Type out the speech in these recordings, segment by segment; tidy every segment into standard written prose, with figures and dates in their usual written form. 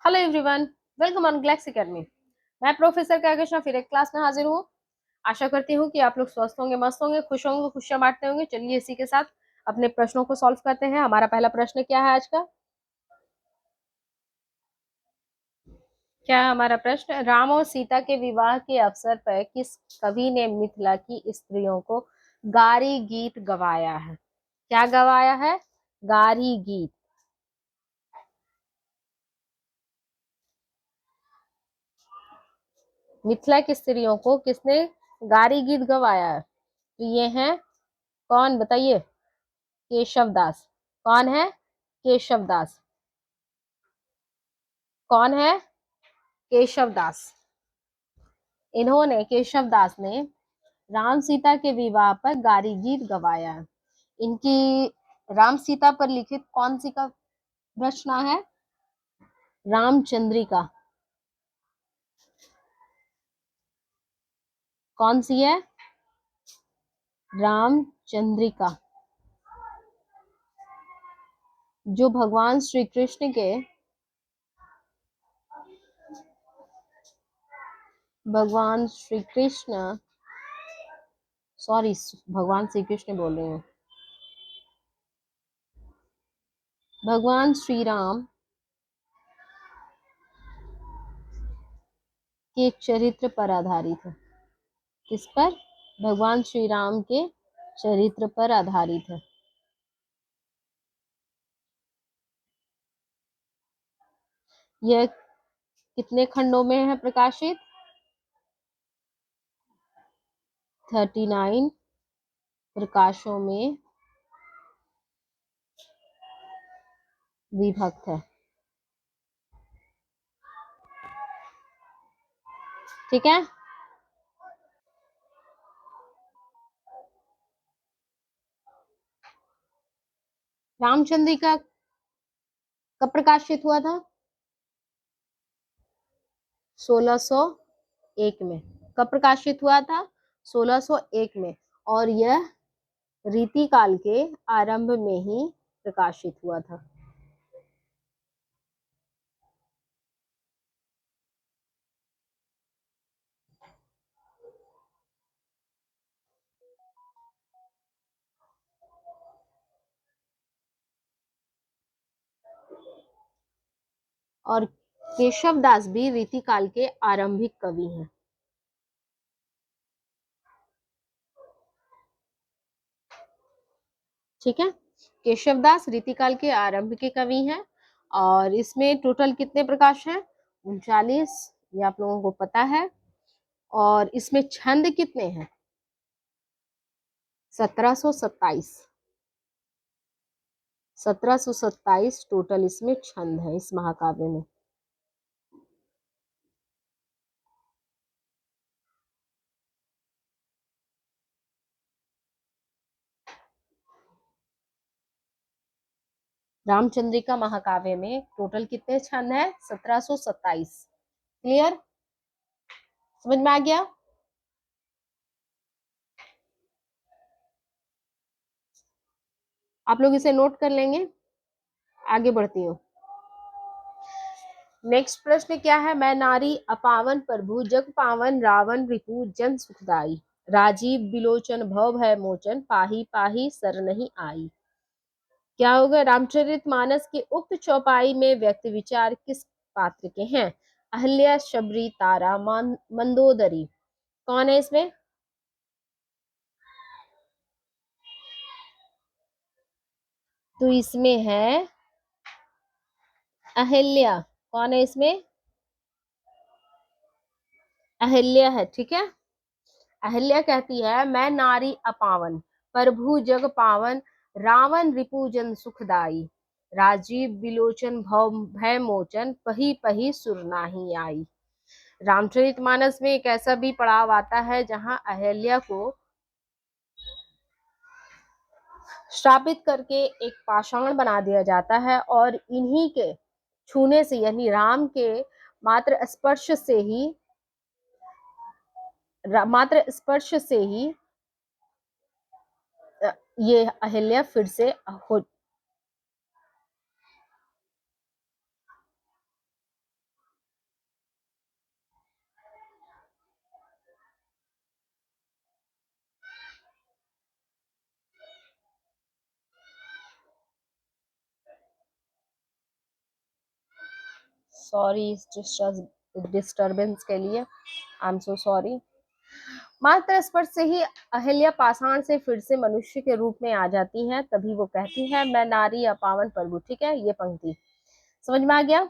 Hello everyone, welcome on glax academy. मैं professor Kagesha फिर एक क्लास में हाजिर हूँ। आशा करती हूँ कि आप लोग स्वस्थ होंगे, मस्त होंगे, खुशियां बांटते होंगे। चलिए इसी के साथ अपने प्रश्नों को सॉल्व करते हैं। हमारा पहला प्रश्न क्या है आज का? क्या है हमारा प्रश्न? राम और सीता के विवाह के अवसर पर किस कवि ने मिथिला की स्त्रियों को गारी गीत गवाया है? क्या गवाया है? गारी गीत। मिथिला की स्त्रियों को किसने गारी गीत गवाया है? तो ये हैं, कौन बताइए? केशव दास। कौन है? केशव दास। कौन है? केशव दास। केशव दास ने राम सीता के विवाह पर गारी गीत गवाया है। इनकी राम सीता पर लिखित कौन सी का रचना है? रामचंद्रिका। कौन सी है? रामचंद्रिका। जो भगवान श्री कृष्ण के भगवान श्री कृष्ण सॉरी भगवान श्री कृष्ण बोल रहे हैं, भगवान श्री राम के चरित्र पर आधारित है। किस पर? भगवान श्री राम के चरित्र पर आधारित है। यह कितने खंडों में है प्रकाशित? 39 प्रकाशों में विभक्त है। ठीक है। रामचंद्रिका कब प्रकाशित हुआ था? 1601 में। कब प्रकाशित हुआ था? 1601 में। और यह रीति काल के आरंभ में ही प्रकाशित हुआ था। और केशव दास भी रीति काल के आरंभिक कवि हैं। ठीक है। केशव दास रीतिकाल के आरंभ के कवि हैं। और इसमें टोटल कितने प्रकाश हैं? 39। ये आप लोगों को पता है। और इसमें छंद कितने हैं? 1727। 1727 टोटल इसमें छंद है इस महाकाव्य में। रामचंद्रिका महाकाव्य में टोटल कितने छंद हैं? 1727। क्लियर? समझ में आ गया? आप लोग इसे नोट कर लेंगे। आगे बढ़ती हूँ। नेक्स्ट प्रश्न क्या है? मैं नारी अपावन प्रभु जग पावन रावण रिपु जन सुखदाई राजीव बिलोचन भव भय मोचन पाही पाही सर नहीं आई। क्या होगा? रामचरितमानस के उक्त चौपाई में व्यक्त विचार किस पात्र के हैं? अहल्या, शबरी, तारा, मंदोदरी। कौन है इसमें? तो इसमें है अहल्या। कौन है इसमें? अहल्या है। ठीक है। अहल्या कहती है, मैं नारी अपावन प्रभु जग पावन रावण रिपुजन सुखदाई राजीव बिलोचन भव भय मोचन पही पही सुर नाही आई। रामचरितमानस में एक ऐसा भी पड़ाव आता है जहां अहल्या को श्रापित करके एक पाषाण बना दिया जाता है और इन्हीं के छूने से यानी राम के मात्र स्पर्श से ही ये अहिल्या फिर से हो सॉरी इस डिस्टर्बेंस के लिए, आई एम सो सॉरी। मात्र स्पर्श से ही अहिल्या पाषाण से फिर से मनुष्य के रूप में आ जाती हैं, तभी वो कहती है मैं नारी अपावन प्रभु। ठीक है, ये पंक्ति समझ में आ गया?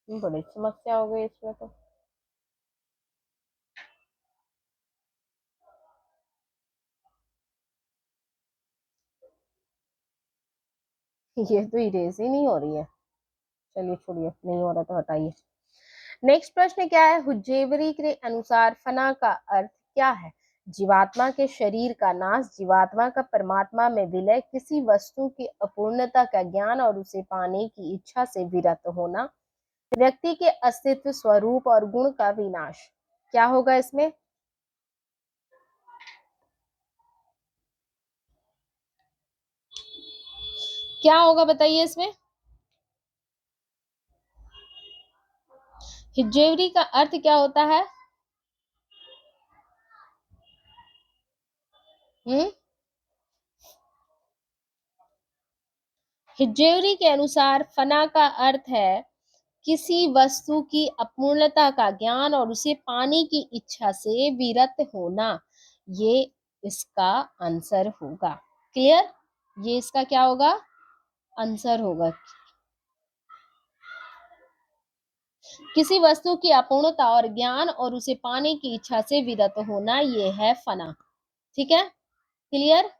बड़ी समस्या हो गई इसमें तो। ये तो इरेज ही नहीं हो रही है। चलिए छोड़िए, नहीं हो रहा तो हटाइए। नेक्स्ट प्रश्न क्या है? हुज्जेवरी के अनुसार फना का अर्थ क्या है? जीवात्मा के शरीर का नाश, जीवात्मा का परमात्मा में विलय, किसी वस्तु की अपूर्णता का ज्ञान और उसे पाने की इच्छा से विरत होना, व्यक्ति के अस्तित्व, स्वरूप और गुण का विनाश। क्या होगा इसमें? क्या होगा बताइए इसमें? हिज्जेवरी का अर्थ क्या होता है? हिज्जेवरी के अनुसार फना का अर्थ है किसी वस्तु की अपूर्णता का ज्ञान और उसे पाने की इच्छा से विरत होना। ये इसका आंसर होगा। क्लियर? ये इसका क्या होगा? आंसर होगा। किसी वस्तु की अपूर्णता और ज्ञान और उसे पाने की इच्छा से विरत होना, ये है फना। ठीक है, क्लियर?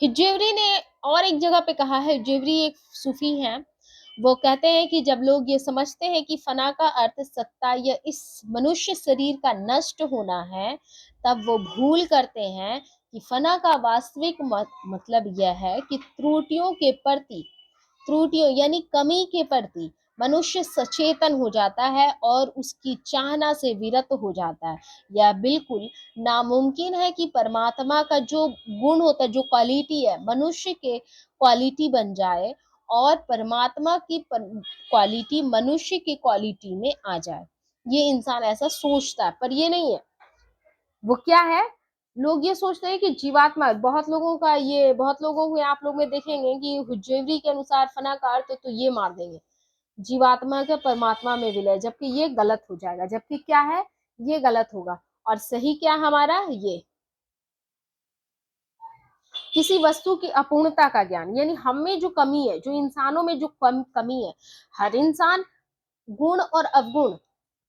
हिज्जेवरी ने और एक जगह पे कहा है, हिज्जेवरी एक सूफी हैं, वो कहते हैं कि जब लोग ये समझते हैं कि फना का अर्थ सत्ता या इस मनुष्य शरीर का नष्ट होना है, तब वो भूल करते हैं कि फना का वास्तविक मतलब यह है कि त्रुटियों यानी कमी के प्रति मनुष्य सचेतन हो जाता है और उसकी चाहना से विरत हो जाता है। यह बिल्कुल नामुमकिन है कि परमात्मा का जो गुण होता है, जो क्वालिटी है, मनुष्य के क्वालिटी बन जाए और परमात्मा की क्वालिटी मनुष्य की क्वालिटी में आ जाए। ये इंसान ऐसा सोचता है, पर ये नहीं है। वो क्या है? लोग ये सोचते हैं कि जीवात्मा, बहुत लोगों को आप लोग में देखेंगे कि हुज्जेवरी के अनुसार फना का अर्थ तो ये मार देंगे जीवात्मा के परमात्मा में विलय, जबकि ये गलत हो जाएगा। जबकि क्या है? ये गलत होगा। और सही क्या हमारा? ये किसी वस्तु की अपूर्णता का ज्ञान, यानी हम में जो कमी है, जो इंसानों में जो कमी है। हर इंसान गुण और अवगुण,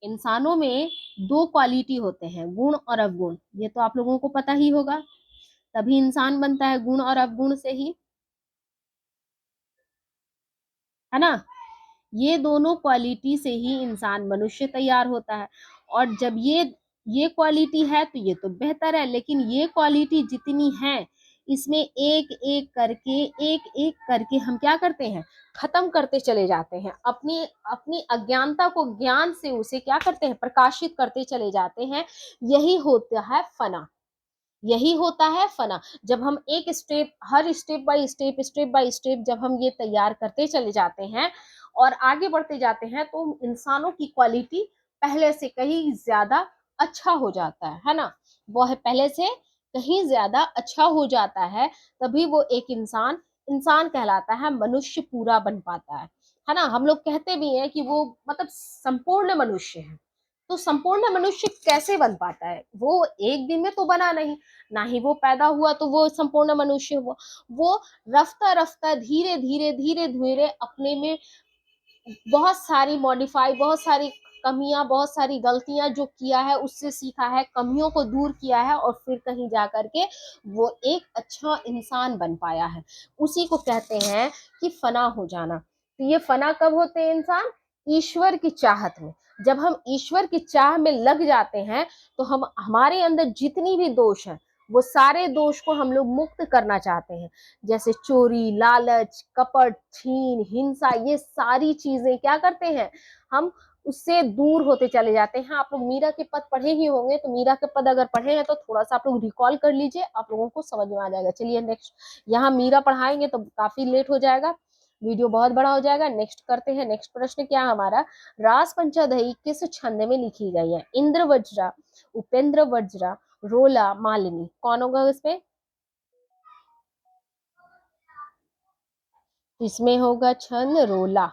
इंसानों में दो क्वालिटी होते हैं, गुण और अवगुण। ये तो आप लोगों को पता ही होगा, तभी इंसान बनता है गुण और अवगुण से ही, है ना? ये दोनों क्वालिटी से ही इंसान मनुष्य तैयार होता है। और जब ये क्वालिटी है तो ये तो बेहतर है, लेकिन ये क्वालिटी जितनी है, इसमें एक एक करके हम क्या करते हैं? खत्म करते चले जाते हैं। अपनी अपनी अज्ञानता को ज्ञान से उसे क्या करते हैं? प्रकाशित करते चले जाते हैं। यही होता है फना। यही होता है फना। जब हम एक step, her step by step जब हम ये तैयार करते चले जाते हैं और आगे बढ़ते जाते हैं, तो इंसानों की क्वालिटी पहले से कहीं ज्यादा अच्छा हो जाता है ना? वो है पहले से कहीं ज्यादा अच्छा हो जाता है, तभी वो एक इंसान इंसान कहलाता है, मनुष्य पूरा बन पाता है ना? हम लोग कहते भी हैं कि वो मतलब संपूर्ण मनुष्य है। तो संपूर्ण मनुष्य कैसे बन पाता है? वो एक दिन में तो बना नहीं, ना ही वो पैदा हुआ तो वो संपूर्ण मनुष्य हुआ। वो रफ्ता रफ्ता धीरे धीरे अपने में बहुत सारी मॉडिफाई, बहुत सारी कमियां, बहुत सारी गलतियां जो किया है उससे सीखा है, कमियों को दूर किया है और फिर कहीं जा करके वो एक अच्छा इंसान बन पाया है। उसी को कहते हैं कि फना हो जाना। तो ये फना कब होते हैं इंसान? ईश्वर की चाहत में। जब हम ईश्वर की चाह में लग जाते हैं, तो हम हमारे अंदर जितनी भी दोष है, वो सारे दोष को हम लोग मुक्त करना चाहते हैं। जैसे चोरी, लालच, कपट, छीन, हिंसा, ये सारी चीजें क्या करते हैं? हम उससे दूर होते चले जाते हैं। आप लोग मीरा के पद पढ़े ही होंगे, तो मीरा के पद अगर पढ़े हैं तो थोड़ा सा आप लोग रिकॉल कर लीजिए, आप लोगों को समझ में आ जाएगा। चलिए नेक्स्ट, यहाँ मीरा पढ़ाएंगे तो काफी लेट हो जाएगा, वीडियो बहुत बड़ा हो जाएगा। नेक्स्ट करते हैं, नेक्स्ट प्रश्न क्या है हमारा, रास पंचदई किस छंद में लिखी गई है? इंद्र वज्रा, उपेंद्र वज्रा, रोला, मालिनी, कौन होगा इसमें? इसमें होगा छंद रोला।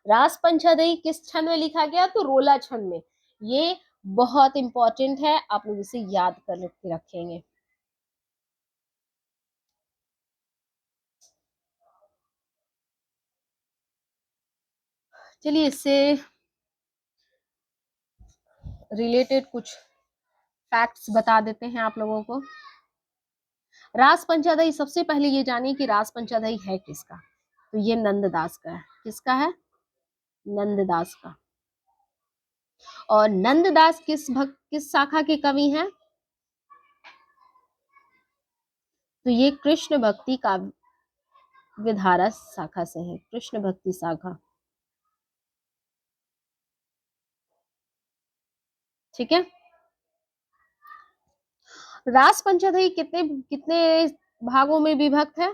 रास पंचदई किस छंद में लिखा गया? तो रोला छंद में। ये बहुत इंपॉर्टेंट है, आप लोग इसे याद कर के रखेंगे। चलिए इससे रिलेटेड कुछ फैक्ट्स बता देते हैं आप लोगों को। रास पंचदई, सबसे पहले ये जानिए कि रास पंचदई है किसका? तो ये नंददास का है। किसका है? नंददास का। और नंददास किस शाखा के कवि हैं? तो ये कृष्ण भक्ति का विधारा शाखा से है, कृष्ण भक्ति शाखा। ठीक है। रास पंचदई कितने कितने भागों में विभक्त है?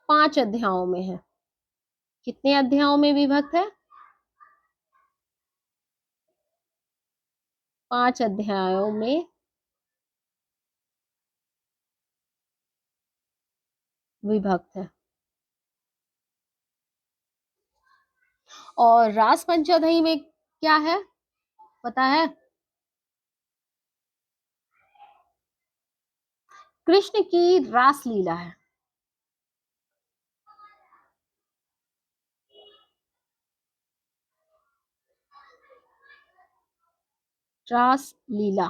5 अध्यायों में है। कितने अध्यायों में विभक्त है? 5 अध्यायों में विभक्त है। और रास पंचदई में क्या है पता है? कृष्ण की रास लीला है। रास लीला।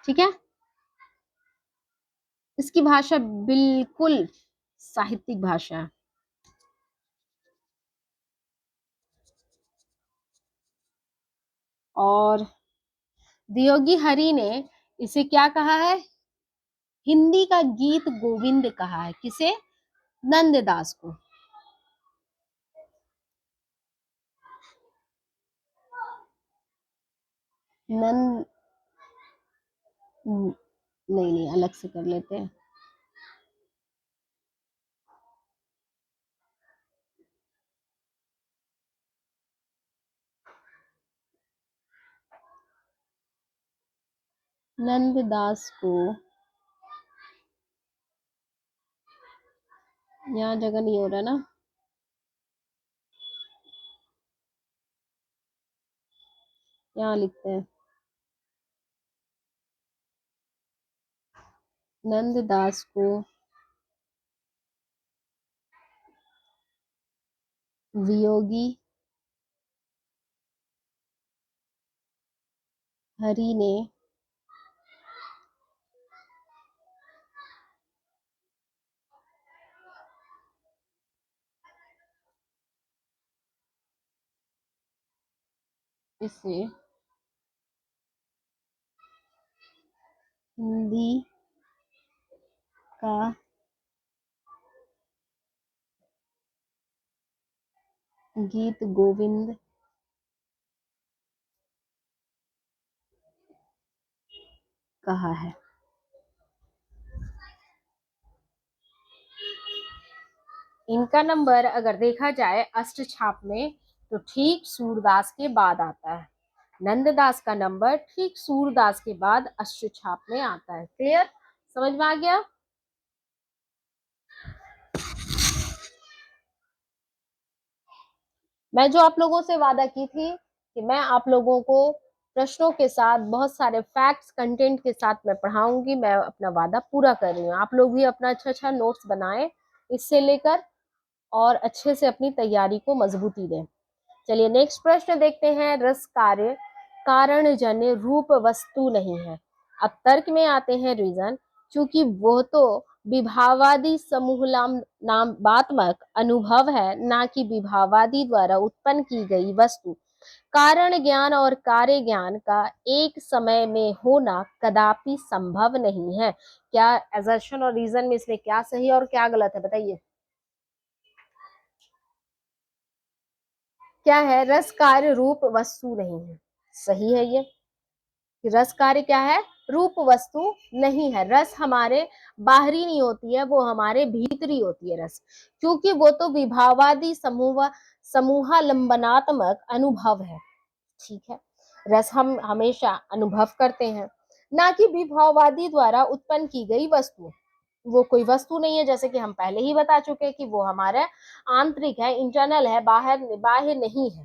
ठीक है। इसकी भाषा बिल्कुल साहित्यिक भाषा है। और दियोगी हरि ने इसे क्या कहा है? हिंदी का गीत गोविंद कहा है। किसे? नंददास को। नंद नहीं नहीं, अलग से कर लेते हैं। नंददास को, यहाँ जगह नहीं हो रहा ना, यहाँ लिखते हैं। नंददास को वियोगी हरि ने इसे हिंदी का गीत गोविंद कहा है। इनका नंबर अगर देखा जाए अष्टछाप में तो ठीक सूरदास के बाद आता है। नंददास का नंबर ठीक सूरदास के बाद अष्टछाप में आता है। क्लियर? समझ में आ गया? मैं जो आप लोगों से वादा की थी कि मैं आप लोगों को प्रश्नों के साथ बहुत सारे फैक्ट्स कंटेंट के साथ मैं पढ़ाऊंगी, मैं अपना वादा पूरा कर रही हूँ। आप लोग भी अपना अच्छा अच्छा नोट्स बनाएं इससे लेकर, और अच्छे से अपनी तैयारी को मजबूती दें। चलिए नेक्स्ट प्रश्न देखते हैं। रस कार्य कारण जन्य रूप वस्तु नहीं है। अब तर्क में आते हैं रीजन। क्योंकि वो तो विभावादि समूह नामात्मक अनुभव है, ना कि विभावादि द्वारा उत्पन्न की गई वस्तु। कारण ज्ञान और कार्य ज्ञान का एक समय में होना कदापि संभव नहीं है। क्या असर्शन और रीजन में इसमें क्या सही और क्या गलत है बताइए? क्या है, रस कार्य रूप वस्तु नहीं है। सही है ये कि रस कार्य क्या है, रूप वस्तु नहीं है। रस हमारे बाहरी नहीं होती है, वो हमारे भीतरी होती है रस, क्योंकि वो तो विभावादि समूहालंबनात्मक अनुभव है। ठीक है, रस हम हमेशा अनुभव करते हैं, ना कि विभाववादी द्वारा उत्पन्न की गई वस्तु। वो कोई वस्तु नहीं है, जैसे कि हम पहले ही बता चुके कि वो हमारा आंतरिक है, इंटरनल है, बाहर बाह्य नहीं है।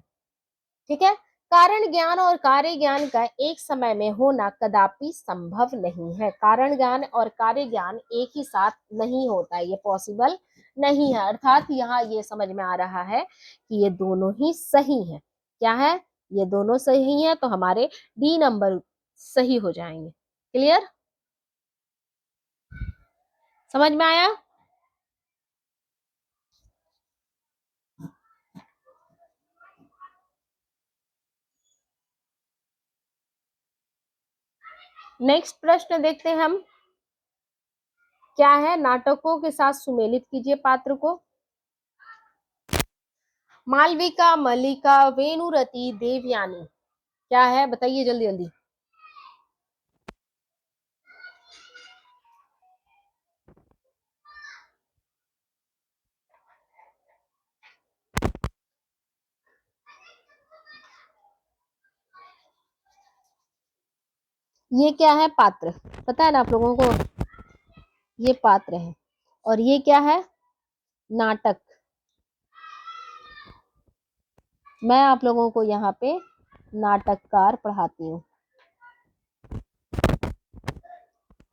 ठीक है, कारण ज्ञान और कार्य ज्ञान का एक समय में होना कदापि संभव नहीं है। कारण ज्ञान और कार्य ज्ञान एक ही साथ नहीं होता है, ये पॉसिबल नहीं है। अर्थात यहाँ ये समझ में आ रहा है कि ये दोनों ही सही है। क्या है, ये दोनों सही है, तो हमारे डी नंबर सही हो जाएंगे। क्लियर, समझ में आया? नेक्स्ट प्रश्न देखते हैं हम, क्या है, नाटकों के साथ सुमेलित कीजिए पात्र को। मालविका, मल्लिका, वेणुरति, देवयानी, क्या है बताइए जल्दी जल्दी। ये क्या है, पात्र, पता है ना आप लोगों को, ये पात्र है। और ये क्या है, नाटक। मैं आप लोगों को यहाँ पे नाटककार पढ़ाती हूँ।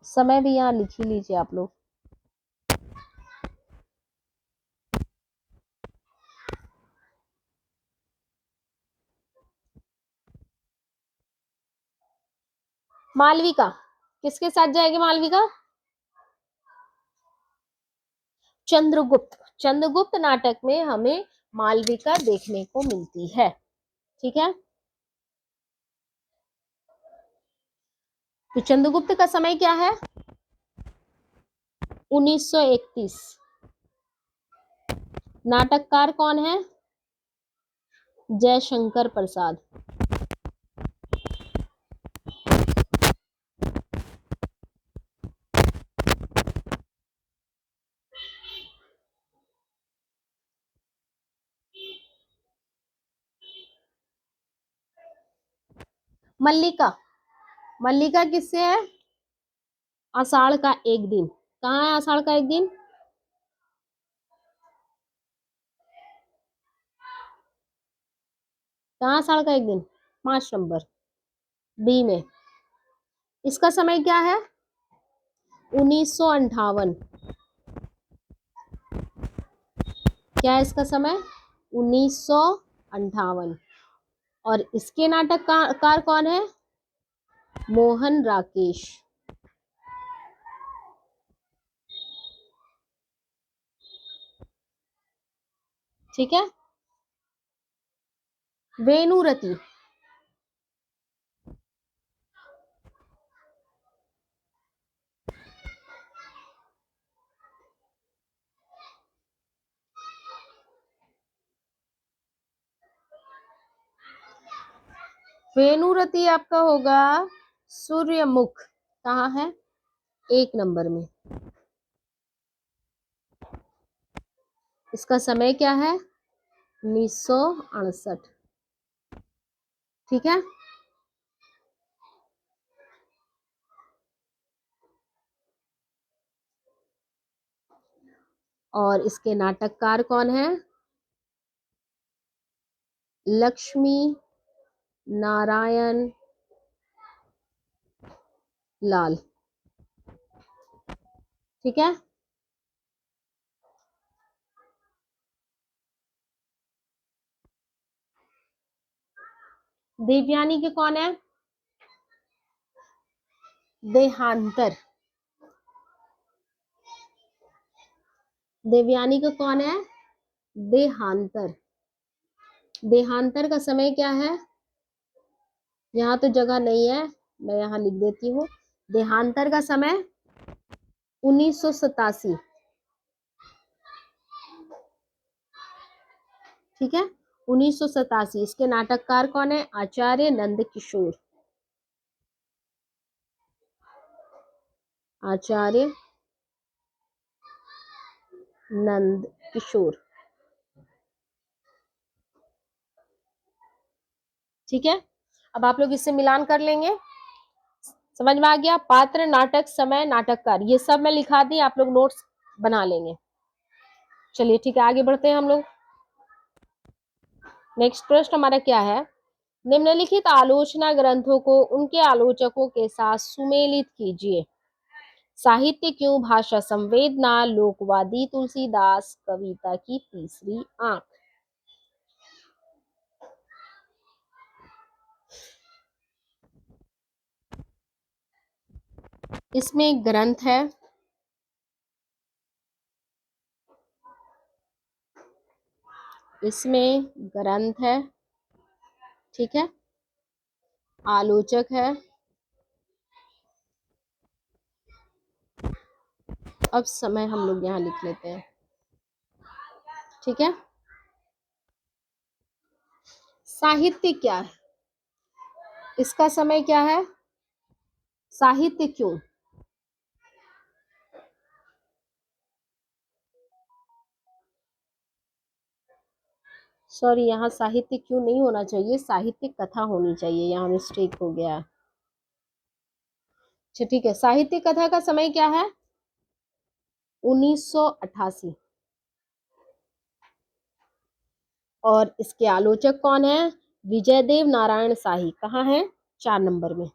समय भी यहाँ लिख ही लीजिए आप लोग। मालविका किसके साथ जाएगी, मालविका? चंद्रगुप्त। चंद्रगुप्त नाटक में हमें मालविका देखने को मिलती है। ठीक है, तो चंद्रगुप्त का समय क्या है, 1931। नाटककार कौन है, जयशंकर प्रसाद। मल्लिका, मल्लिका किससे है, आषाढ़ का एक दिन। कहाँ है आषाढ़ का एक दिन, कहाँ आषाढ़ का एक दिन, 5 नंबर बी में। इसका समय क्या है, 1958। क्या है इसका समय, 1958। और इसके नाटककार कौन है, मोहन राकेश। ठीक है, वेणुरति, वेणुरति आपका होगा सूर्यमुख। कहाँ है, 1 नंबर में। इसका समय क्या है, 1968। ठीक है, और इसके नाटककार कौन है, लक्ष्मी नारायण लाल। ठीक है, देवयानी के कौन है, देहांतर। देवयानी का कौन है, देहांतर। देहांतर का समय क्या है, यहाँ तो जगह नहीं है, मैं यहाँ लिख देती हूँ। देहांतर का समय 1987। ठीक है, 1987। इसके नाटककार कौन है? आचार्य नंद किशोर। आचार्य नंद किशोर। ठीक है, अब आप लोग इससे मिलान कर लेंगे। समझ में आ गया? पात्र, नाटक, समय, नाटककार, ये सब मैं लिखा दी, आप लोग नोट्स बना लेंगे। चलिए ठीक है, आगे बढ़ते हैं हम लोग। नेक्स्ट प्रश्न हमारा क्या है? निम्नलिखित आलोचना ग्रंथों को उनके आलोचकों के साथ सुमेलित कीजिए। साहित्य क्यों, भाषा संवेदना, लोकवादी तुलसीदास, कविता की तीसरी आंख। इसमें एक ग्रंथ है, इसमें ग्रंथ है, ठीक है, आलोचक है। अब समय हम लोग यहाँ लिख लेते हैं, ठीक है। साहित्य क्या है, इसका समय क्या है? साहित्य क्यों। सॉरी, यहाँ साहित्य क्यों नहीं होना चाहिए, साहित्य कथा होनी चाहिए, यहाँ मिस्टेक हो गया। अच्छा ठीक है, साहित्य कथा का समय क्या है? 1988। और इसके आलोचक कौन है? विजयदेव नारायण शाही। कहाँ है? 4 नंबर में।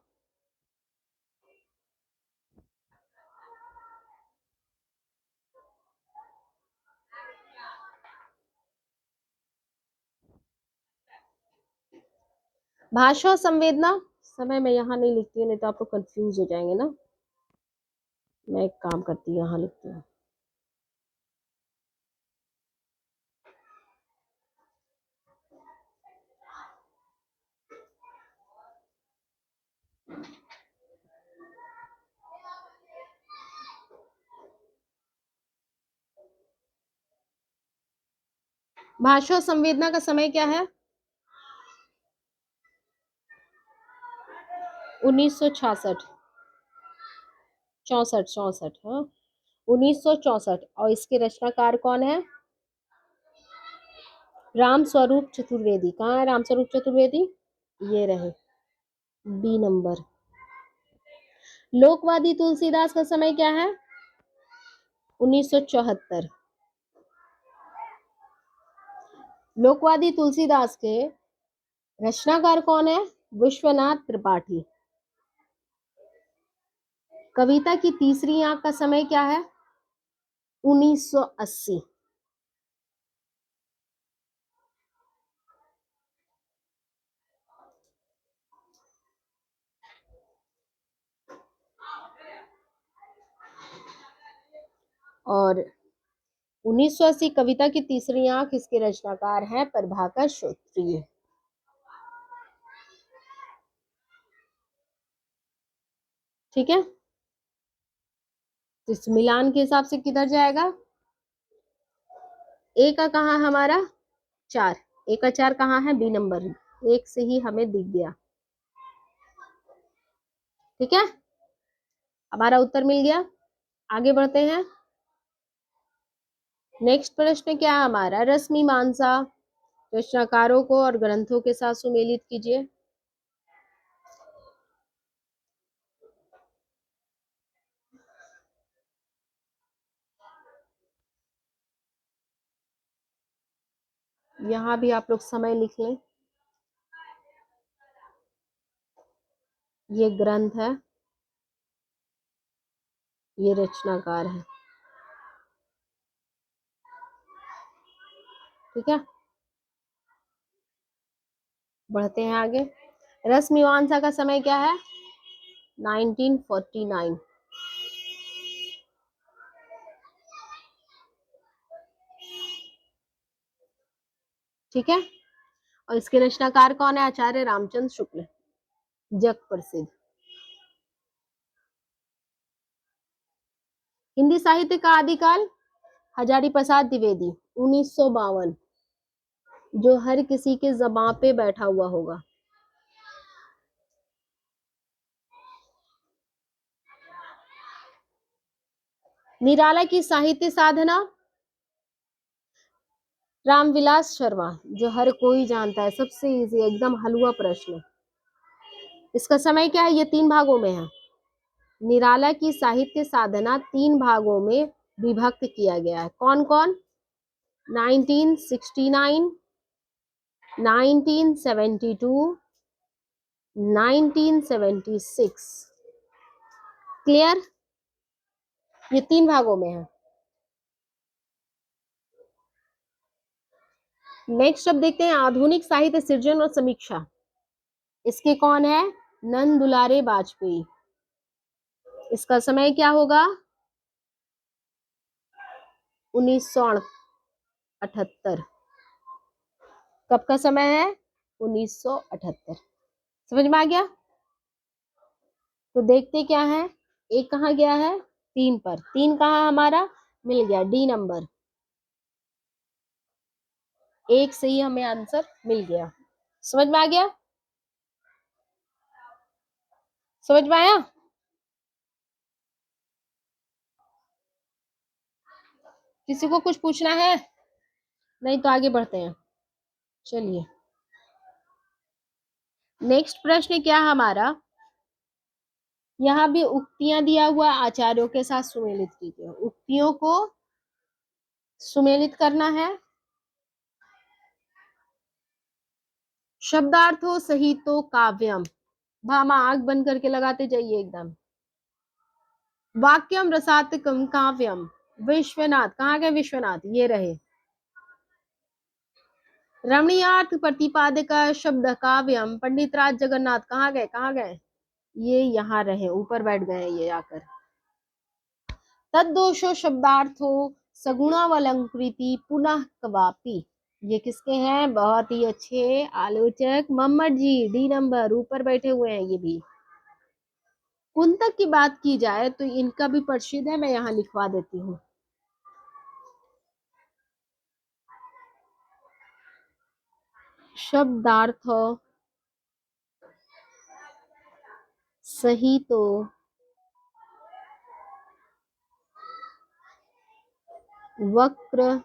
भाषा और संवेदना, समय मैं यहाँ नहीं लिखती हूँ, नहीं तो आप लोग कंफ्यूज हो जाएंगे ना। मैं एक काम करती हूँ, यहाँ लिखती हूँ। भाषा और संवेदना का समय क्या है? 1966। 64। हाँ, 1964। और इसके रचनाकार कौन है? राम स्वरूप चतुर्वेदी। कहाँ है राम स्वरूप चतुर्वेदी? ये रहे, बी नंबर। लोकवादी तुलसीदास का समय क्या है? 1974। लोकवादी तुलसीदास के रचनाकार कौन है? विश्वनाथ त्रिपाठी। कविता की तीसरी आंख का समय क्या है? 1980। और 1980 कविता की तीसरी आंख, इसके रचनाकार हैं प्रभाकर श्रोत्रिय। ठीक है, तो इस मिलान के हिसाब से किधर जाएगा? ए का कहाँ हमारा 4, ए का 4 कहाँ है? B number. एक से ही हमें दिख गया, ठीक है, हमारा उत्तर मिल गया। आगे बढ़ते हैं। नेक्स्ट प्रश्न क्या है हमारा? रस मीमांसा रचनाकारों को और ग्रंथों के साथ सुमेलित कीजिए। यहाँ भी आप लोग समय लिख लें। ये ग्रंथ है, ये रचनाकार है, ठीक है। बढ़ते हैं आगे। रस मीमांसा का समय क्या है? 1949। ठीक है, और इसके रचनाकार कौन है? आचार्य रामचंद्र शुक्ल, जग प्रसिद्ध। हिंदी साहित्य का आदिकाल? हजारी प्रसाद द्विवेदी, 1952। जो हर किसी के ज़बां पे बैठा हुआ होगा। निराला की साहित्य साधना, रामविलास शर्मा, जो हर कोई जानता है, सबसे इजी, एकदम हलवा प्रश्न। इसका समय क्या है? ये 3 भागों में है। निराला की साहित्य साधना 3 भागों में विभक्त किया गया है। कौन कौन? 1969, 1972, 1976। क्लियर? ये 3 भागों में है। नेक्स्ट अब देखते हैं आधुनिक साहित्य सृजन और समीक्षा। इसके कौन है? नंद दुलारे वाजपेयी। इसका समय क्या होगा? 1978। कब का समय है? 1978। समझ में आ गया? तो देखते क्या है, एक कहाँ गया है? 3 पर। 3 कहाँ हमारा मिल गया? D number. 1 से ही हमें आंसर मिल गया। समझ में आ गया? समझ में आया? किसी को कुछ पूछना है? नहीं तो आगे बढ़ते हैं। चलिए, नेक्स्ट प्रश्न क्या हमारा, यहाँ भी उक्तियां दिया हुआ, आचार्यों के साथ सुमेलित कीजिए। उक्तियों को सुमेलित करना है। शब्दार्थो सहितो काव्यम, भामा आग बंद करके लगाते जाइए एकदम। वाक्यम रसात्मकम काव्यम, विश्वनाथ, कहाँ गए विश्वनाथ? ये रहे। रमणीयार्थ प्रतिपादक शब्द काव्यम, पंडित राज जगन्नाथ, कहाँ गए? कहाँ गए? ये यहाँ रहे, ऊपर बैठ गए ये आकर। तद्दोषो शब्दार्थो सगुणावलंकृति पुनः कवापि, ये किसके हैं? बहुत ही अच्छे आलोचक मम्मट जी, डी नंबर, ऊपर बैठे हुए हैं ये भी। कुंतक की बात की जाए तो इनका भी प्रसिद्ध है, मैं यहाँ लिखवा देती हूँ। शब्दार्थ सही तो वक्र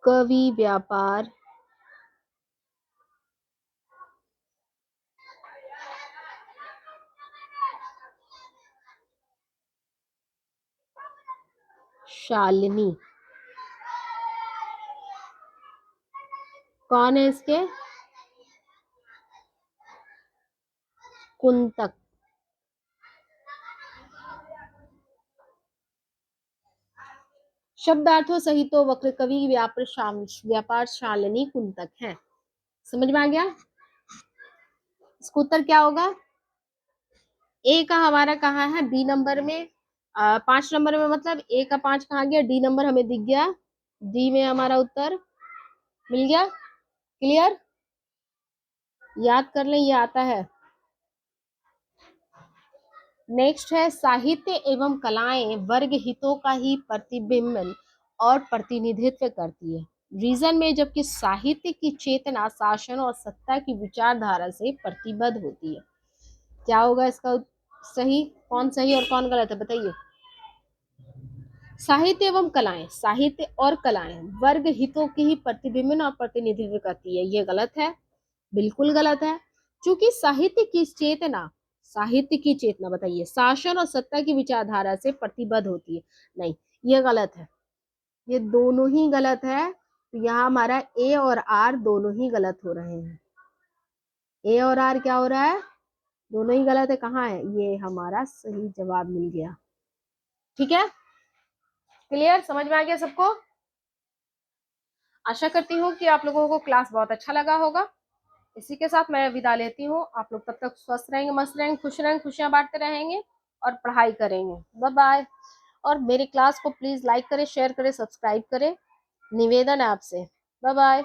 कवि व्यापार शालिनी, कौन है इसके? कुंतक। शब्दार्थों सहितो वक्र कवि व्यापार शालिनी कुंतक है। समझ में आ गया? इसका उत्तर क्या होगा? ए का हमारा कहाँ है? बी नंबर में। 5 नंबर में, मतलब ए का 5 कहाँ गया? डी नंबर हमें दिख गया। डी में हमारा उत्तर मिल गया। क्लियर? याद कर लें, ये आता है। नेक्स्ट है साहित्य एवं कलाएं वर्ग हितों का ही प्रतिबिंबन और प्रतिनिधित्व करती है रीजन में, जबकि साहित्य की चेतना शासन और सत्ता की विचारधारा से प्रतिबद्ध होती है। क्या होगा इसका सही? कौन सही और कौन गलत है बताइए? साहित्य एवं कलाएं, साहित्य और कलाएं वर्ग हितों की ही प्रतिबिंबन और प्रतिनिधित्व करती है, ये गलत है, बिल्कुल गलत है। क्योंकि साहित्य की चेतना बताइए शासन और सत्ता की विचारधारा से प्रतिबद्ध होती है, नहीं, ये गलत है, ये दोनों ही गलत है। तो यहाँ हमारा ए और आर दोनों ही गलत हो रहे हैं। ए और आर क्या हो रहा है? दोनों ही गलत है। कहाँ है? ये हमारा सही जवाब मिल गया। ठीक है, क्लियर? समझ में आ गया सबको? आशा करती हूँ कि आप लोगों को क्लास बहुत अच्छा लगा होगा। इसी के साथ मैं विदा लेती हूँ। आप लोग तब तक स्वस्थ रहेंगे, मस्त रहेंगे, खुश रहेंगे, खुशियां बांटते रहेंगे और पढ़ाई करेंगे। Bye bye. और मेरी क्लास को प्लीज लाइक करें, शेयर करें, सब्सक्राइब करें, निवेदन है आपसे। Bye bye.